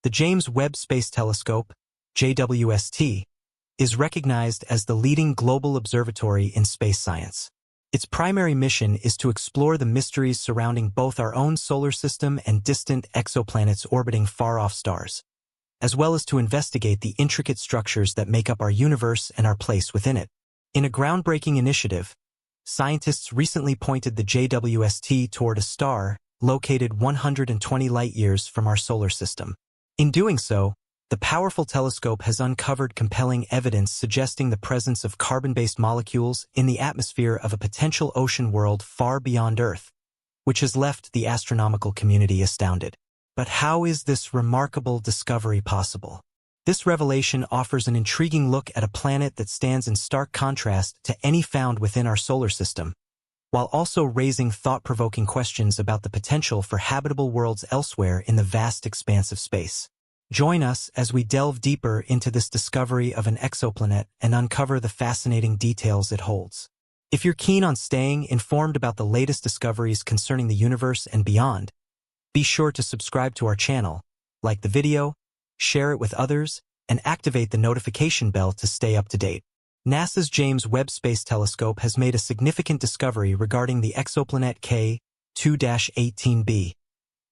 The James Webb Space Telescope, JWST, is recognized as the leading global observatory in space science. Its primary mission is to explore the mysteries surrounding both our own solar system and distant exoplanets orbiting far-off stars, as well as to investigate the intricate structures that make up our universe and our place within it. In a groundbreaking initiative, scientists recently pointed the JWST toward a star located 120 light-years from our solar system. In doing so, the powerful telescope has uncovered compelling evidence suggesting the presence of carbon-based molecules in the atmosphere of a potential ocean world far beyond Earth, which has left the astronomical community astounded. But how is this remarkable discovery possible? This revelation offers an intriguing look at a planet that stands in stark contrast to any found within our solar system, while also raising thought-provoking questions about the potential for habitable worlds elsewhere in the vast expanse of space. Join us as we delve deeper into this discovery of an exoplanet and uncover the fascinating details it holds. If you're keen on staying informed about the latest discoveries concerning the universe and beyond, be sure to subscribe to our channel, like the video, share it with others, and activate the notification bell to stay up to date. NASA's James Webb Space Telescope has made a significant discovery regarding the exoplanet K2-18b,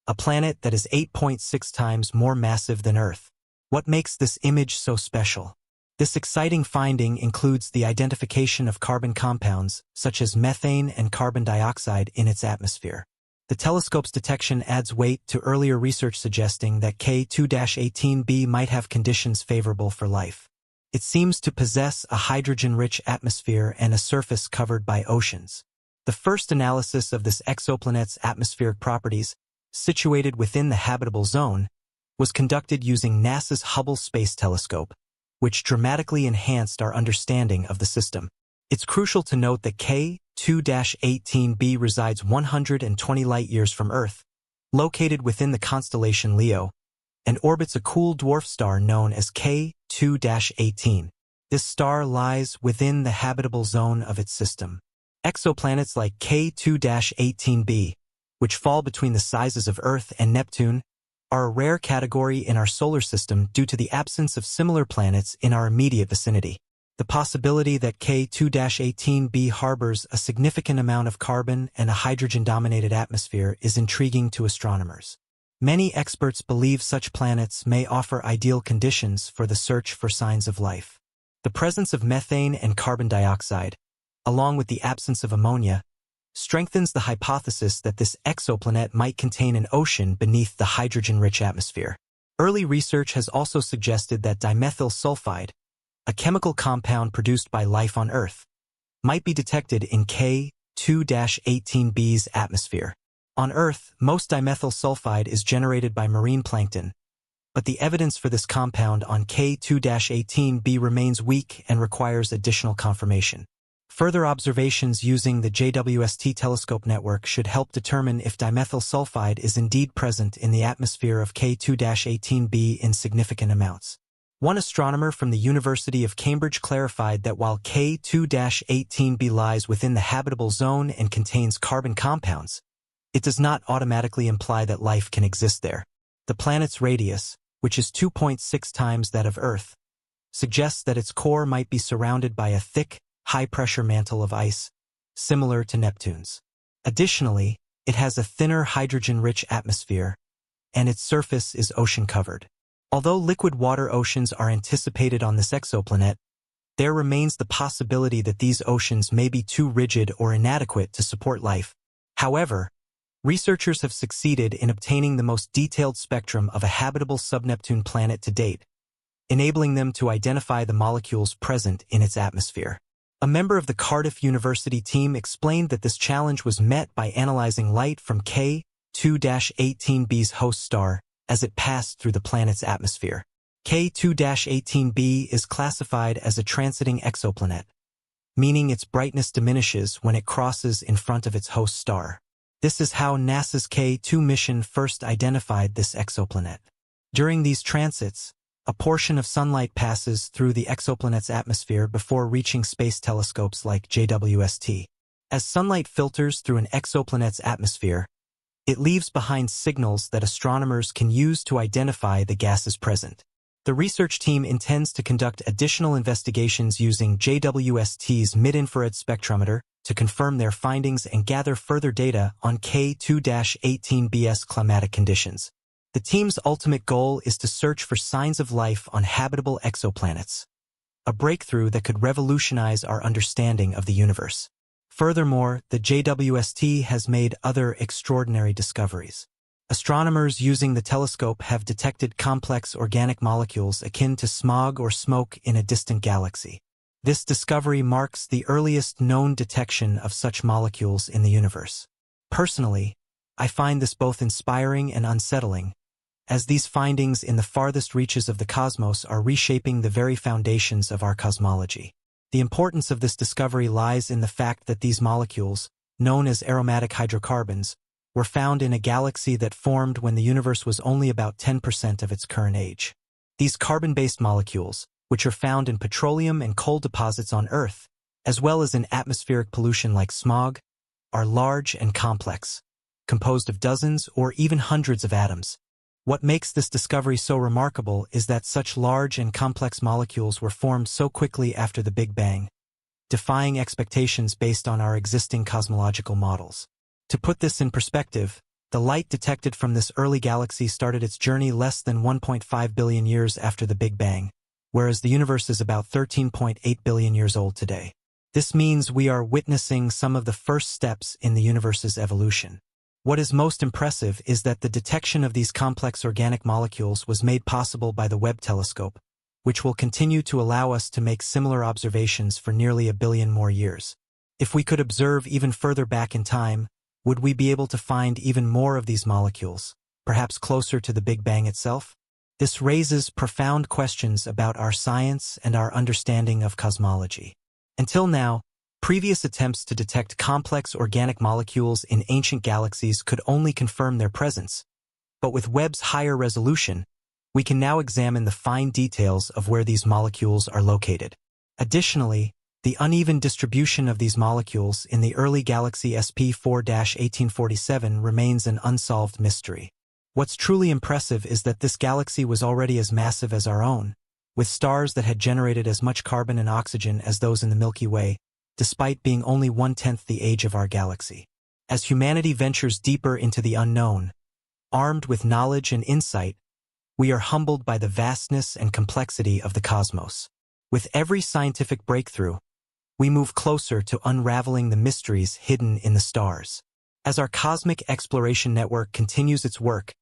a planet that is 8.6 times more massive than Earth. What makes this image so special? This exciting finding includes the identification of carbon compounds, such as methane and carbon dioxide, in its atmosphere. The telescope's detection adds weight to earlier research suggesting that K2-18b might have conditions favorable for life. It seems to possess a hydrogen-rich atmosphere and a surface covered by oceans. The first analysis of this exoplanet's atmospheric properties, situated within the habitable zone, was conducted using NASA's Hubble Space Telescope, which dramatically enhanced our understanding of the system. It's crucial to note that K2-18b resides 120 light-years from Earth, located within the constellation Leo, and orbits a cool dwarf star known as K2-18. This star lies within the habitable zone of its system. Exoplanets like K2-18b, which fall between the sizes of Earth and Neptune, are a rare category in our solar system due to the absence of similar planets in our immediate vicinity. The possibility that K2-18b harbors a significant amount of carbon and a hydrogen-dominated atmosphere is intriguing to astronomers. Many experts believe such planets may offer ideal conditions for the search for signs of life. The presence of methane and carbon dioxide, along with the absence of ammonia, strengthens the hypothesis that this exoplanet might contain an ocean beneath the hydrogen-rich atmosphere. Early research has also suggested that dimethyl sulfide, a chemical compound produced by life on Earth, might be detected in K2-18b's atmosphere. On Earth, most dimethyl sulfide is generated by marine plankton, but the evidence for this compound on K2-18b remains weak and requires additional confirmation. Further observations using the JWST telescope network should help determine if dimethyl sulfide is indeed present in the atmosphere of K2-18b in significant amounts. One astronomer from the University of Cambridge clarified that while K2-18b lies within the habitable zone and contains carbon compounds, it does not automatically imply that life can exist there. The planet's radius, which is 2.6 times that of Earth, suggests that its core might be surrounded by a thick, high-pressure mantle of ice, similar to Neptune's. Additionally, it has a thinner hydrogen-rich atmosphere, and its surface is ocean-covered. Although liquid water oceans are anticipated on this exoplanet, there remains the possibility that these oceans may be too rigid or inadequate to support life. However, researchers have succeeded in obtaining the most detailed spectrum of a habitable subneptune planet to date, enabling them to identify the molecules present in its atmosphere. A member of the Cardiff University team explained that this challenge was met by analyzing light from K2-18b's host star as it passed through the planet's atmosphere. K2-18b is classified as a transiting exoplanet, meaning its brightness diminishes when it crosses in front of its host star. This is how NASA's K2 mission first identified this exoplanet. During these transits, a portion of sunlight passes through the exoplanet's atmosphere before reaching space telescopes like JWST. As sunlight filters through an exoplanet's atmosphere, It leaves behind signals that astronomers can use to identify the gases present. The research team intends to conduct additional investigations using JWST's mid-infrared spectrometer to confirm their findings and gather further data on K2-18b's climatic conditions. The team's ultimate goal is to search for signs of life on habitable exoplanets, a breakthrough that could revolutionize our understanding of the universe. Furthermore, the JWST has made other extraordinary discoveries. Astronomers using the telescope have detected complex organic molecules akin to smog or smoke in a distant galaxy. This discovery marks the earliest known detection of such molecules in the universe. Personally, I find this both inspiring and unsettling, as these findings in the farthest reaches of the cosmos are reshaping the very foundations of our cosmology. The importance of this discovery lies in the fact that these molecules, known as aromatic hydrocarbons, were found in a galaxy that formed when the universe was only about 10% of its current age. These carbon-based molecules, which are found in petroleum and coal deposits on Earth, as well as in atmospheric pollution like smog, are large and complex, composed of dozens or even hundreds of atoms. What makes this discovery so remarkable is that such large and complex molecules were formed so quickly after the Big Bang, defying expectations based on our existing cosmological models. To put this in perspective, the light detected from this early galaxy started its journey less than 1.5 billion years after the Big Bang, whereas the universe is about 13.8 billion years old today. This means we are witnessing some of the first steps in the universe's evolution. What is most impressive is that the detection of these complex organic molecules was made possible by the Webb telescope, which will continue to allow us to make similar observations for nearly a billion more years. If we could observe even further back in time, would we be able to find even more of these molecules, perhaps closer to the Big Bang itself? This raises profound questions about our science and our understanding of cosmology. Until now, previous attempts to detect complex organic molecules in ancient galaxies could only confirm their presence. But with Webb's higher resolution, we can now examine the fine details of where these molecules are located. Additionally, the uneven distribution of these molecules in the early galaxy SP4-1847 remains an unsolved mystery. What's truly impressive is that this galaxy was already as massive as our own, with stars that had generated as much carbon and oxygen as those in the Milky Way, despite being only 1/10 the age of our galaxy. As humanity ventures deeper into the unknown, armed with knowledge and insight, we are humbled by the vastness and complexity of the cosmos. With every scientific breakthrough, we move closer to unraveling the mysteries hidden in the stars. As our cosmic exploration network continues its work,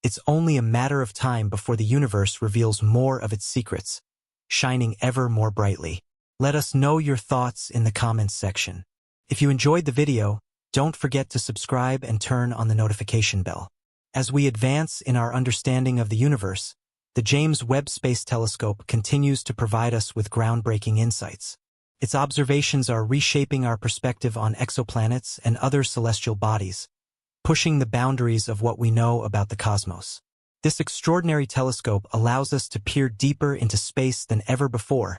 it's only a matter of time before the universe reveals more of its secrets, shining ever more brightly. Let us know your thoughts in the comments section. If you enjoyed the video, don't forget to subscribe and turn on the notification bell. As we advance in our understanding of the universe, the James Webb Space Telescope continues to provide us with groundbreaking insights. Its observations are reshaping our perspective on exoplanets and other celestial bodies, pushing the boundaries of what we know about the cosmos. This extraordinary telescope allows us to peer deeper into space than ever before,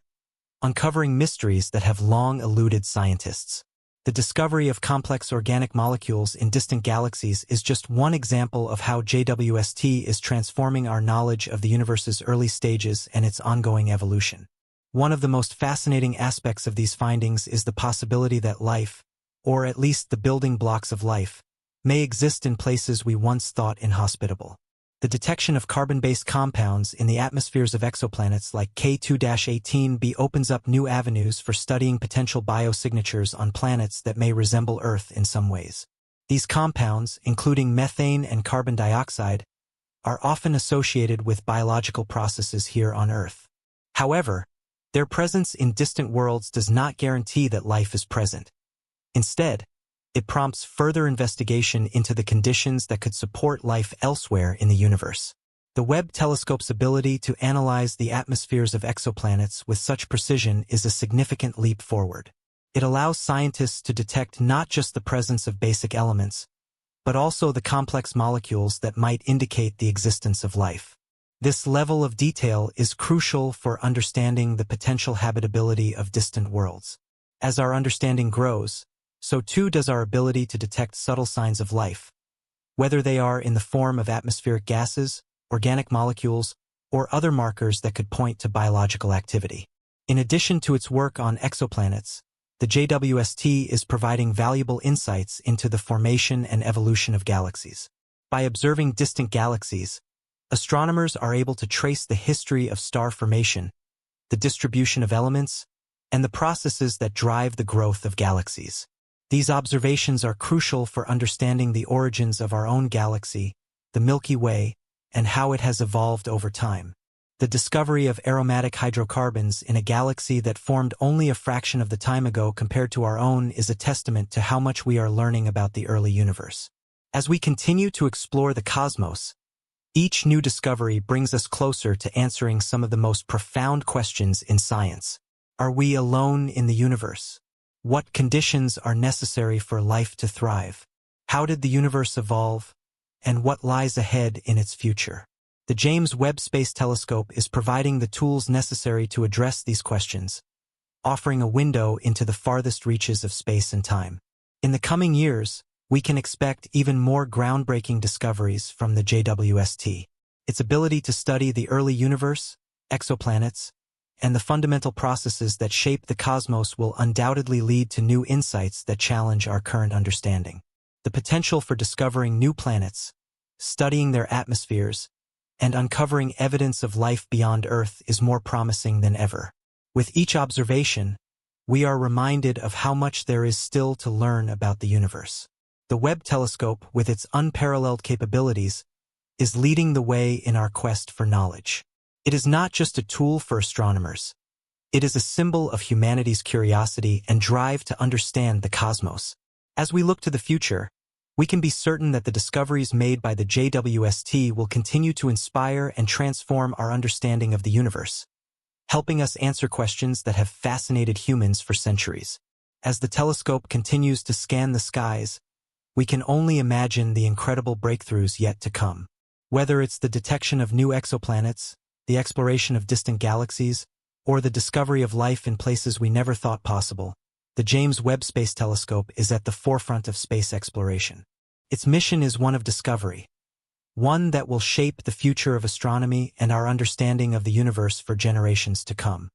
uncovering mysteries that have long eluded scientists. The discovery of complex organic molecules in distant galaxies is just one example of how JWST is transforming our knowledge of the universe's early stages and its ongoing evolution. One of the most fascinating aspects of these findings is the possibility that life, or at least the building blocks of life, may exist in places we once thought inhospitable. The detection of carbon-based compounds in the atmospheres of exoplanets like K2-18b opens up new avenues for studying potential biosignatures on planets that may resemble Earth in some ways. These compounds, including methane and carbon dioxide, are often associated with biological processes here on Earth. However, their presence in distant worlds does not guarantee that life is present. Instead, it prompts further investigation into the conditions that could support life elsewhere in the universe. The Webb telescope's ability to analyze the atmospheres of exoplanets with such precision is a significant leap forward. It allows scientists to detect not just the presence of basic elements, but also the complex molecules that might indicate the existence of life. This level of detail is crucial for understanding the potential habitability of distant worlds. As our understanding grows, so too does our ability to detect subtle signs of life, whether they are in the form of atmospheric gases, organic molecules, or other markers that could point to biological activity. In addition to its work on exoplanets, the JWST is providing valuable insights into the formation and evolution of galaxies. By observing distant galaxies, astronomers are able to trace the history of star formation, the distribution of elements, and the processes that drive the growth of galaxies. These observations are crucial for understanding the origins of our own galaxy, the Milky Way, and how it has evolved over time. The discovery of aromatic hydrocarbons in a galaxy that formed only a fraction of the time ago compared to our own is a testament to how much we are learning about the early universe. As we continue to explore the cosmos, each new discovery brings us closer to answering some of the most profound questions in science. Are we alone in the universe? What conditions are necessary for life to thrive? How did the universe evolve? And what lies ahead in its future? The James Webb Space Telescope is providing the tools necessary to address these questions, offering a window into the farthest reaches of space and time. In the coming years, we can expect even more groundbreaking discoveries from the JWST. Its ability to study the early universe, exoplanets, and the fundamental processes that shape the cosmos will undoubtedly lead to new insights that challenge our current understanding. The potential for discovering new planets, studying their atmospheres, and uncovering evidence of life beyond Earth is more promising than ever. With each observation, we are reminded of how much there is still to learn about the universe. The Webb telescope, with its unparalleled capabilities, is leading the way in our quest for knowledge. It is not just a tool for astronomers. It is a symbol of humanity's curiosity and drive to understand the cosmos. As we look to the future, we can be certain that the discoveries made by the JWST will continue to inspire and transform our understanding of the universe, helping us answer questions that have fascinated humans for centuries. As the telescope continues to scan the skies, we can only imagine the incredible breakthroughs yet to come. Whether it's the detection of new exoplanets, the exploration of distant galaxies, or the discovery of life in places we never thought possible, the James Webb Space Telescope is at the forefront of space exploration. Its mission is one of discovery, one that will shape the future of astronomy and our understanding of the universe for generations to come.